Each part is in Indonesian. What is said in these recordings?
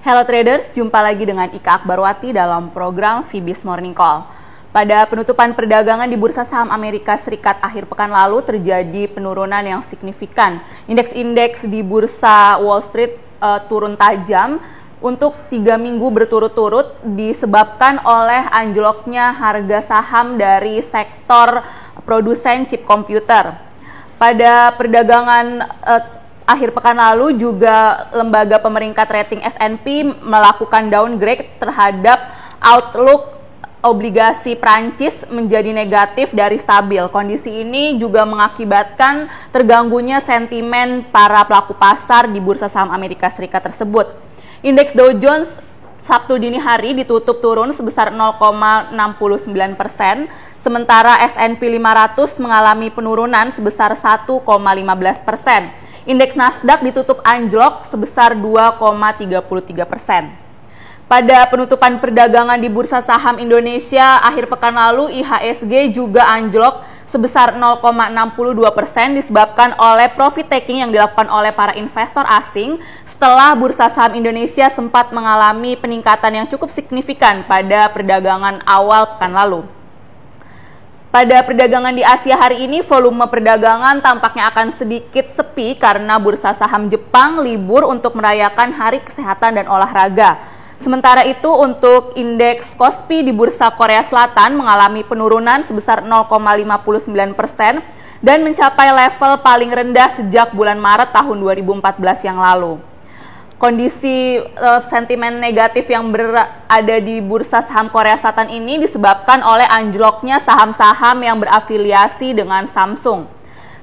Hello traders, jumpa lagi dengan Ika Akbarwati dalam program Fibis Morning Call. Pada penutupan perdagangan di Bursa Saham Amerika Serikat akhir pekan lalu terjadi penurunan yang signifikan. Indeks-indeks di Bursa Wall Street turun tajam untuk 3 minggu berturut-turut disebabkan oleh anjloknya harga saham dari sektor produsen chip komputer. Pada perdagangan akhir pekan lalu juga lembaga pemeringkat rating S&P melakukan downgrade terhadap outlook obligasi Prancis menjadi negatif dari stabil. Kondisi ini juga mengakibatkan terganggunya sentimen para pelaku pasar di bursa saham Amerika Serikat tersebut. Indeks Dow Jones Sabtu dini hari ditutup turun sebesar 0,69%, sementara S&P 500 mengalami penurunan sebesar 1,15%. Indeks Nasdaq ditutup anjlok sebesar 2,33%. Pada penutupan perdagangan di Bursa Saham Indonesia akhir pekan lalu, IHSG juga anjlok sebesar 0,62% disebabkan oleh profit taking yang dilakukan oleh para investor asing setelah Bursa Saham Indonesia sempat mengalami peningkatan yang cukup signifikan pada perdagangan awal pekan lalu. Pada perdagangan di Asia hari ini, volume perdagangan tampaknya akan sedikit sepi karena bursa saham Jepang libur untuk merayakan Hari Kesehatan dan Olahraga. Sementara itu, untuk indeks Kospi di Bursa Korea Selatan mengalami penurunan sebesar 0,59% dan mencapai level paling rendah sejak bulan Maret tahun 2014 yang lalu. Kondisi sentimen negatif yang berada di bursa saham Korea Selatan ini disebabkan oleh anjloknya saham-saham yang berafiliasi dengan Samsung.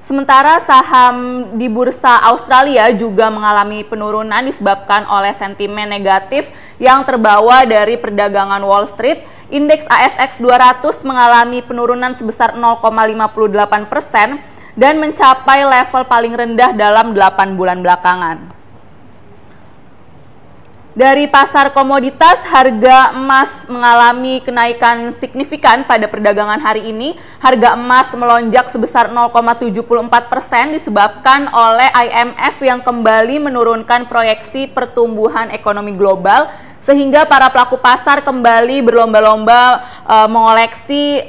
Sementara saham di bursa Australia juga mengalami penurunan disebabkan oleh sentimen negatif yang terbawa dari perdagangan Wall Street. Indeks ASX 200 mengalami penurunan sebesar 0,58% dan mencapai level paling rendah dalam 8 bulan belakangan. Dari pasar komoditas, harga emas mengalami kenaikan signifikan pada perdagangan hari ini. Harga emas melonjak sebesar 0,74% disebabkan oleh IMF yang kembali menurunkan proyeksi pertumbuhan ekonomi global, sehingga para pelaku pasar kembali berlomba-lomba mengoleksi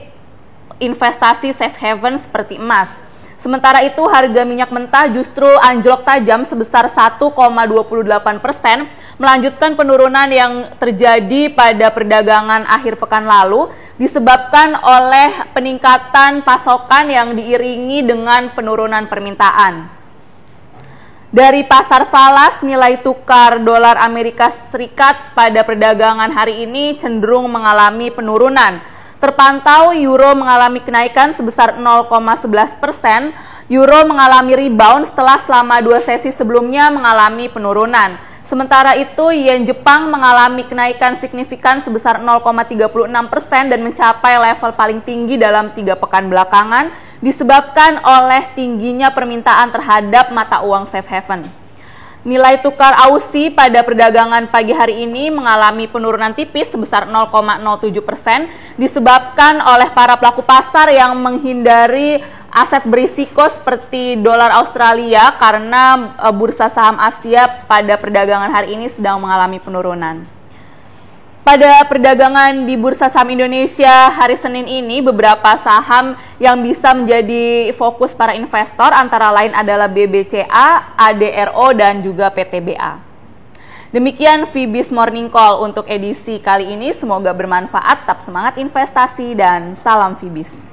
investasi safe haven seperti emas. Sementara itu, harga minyak mentah justru anjlok tajam sebesar 1,28%, melanjutkan penurunan yang terjadi pada perdagangan akhir pekan lalu, disebabkan oleh peningkatan pasokan yang diiringi dengan penurunan permintaan. Dari pasar falas, nilai tukar dolar Amerika Serikat pada perdagangan hari ini cenderung mengalami penurunan. Terpantau euro mengalami kenaikan sebesar 0,11%, euro mengalami rebound setelah selama 2 sesi sebelumnya mengalami penurunan. Sementara itu, yen Jepang mengalami kenaikan signifikan sebesar 0,36% dan mencapai level paling tinggi dalam 3 pekan belakangan, disebabkan oleh tingginya permintaan terhadap mata uang safe haven. Nilai tukar Aussie pada perdagangan pagi hari ini mengalami penurunan tipis sebesar 0,07% disebabkan oleh para pelaku pasar yang menghindari aset berisiko seperti dolar Australia karena bursa saham Asia pada perdagangan hari ini sedang mengalami penurunan. Pada perdagangan di Bursa Saham Indonesia hari Senin ini, beberapa saham yang bisa menjadi fokus para investor antara lain adalah BBCA, ADRO, dan juga PTBA. Demikian Fibis Morning Call untuk edisi kali ini. Semoga bermanfaat, tetap semangat investasi, dan salam Fibis.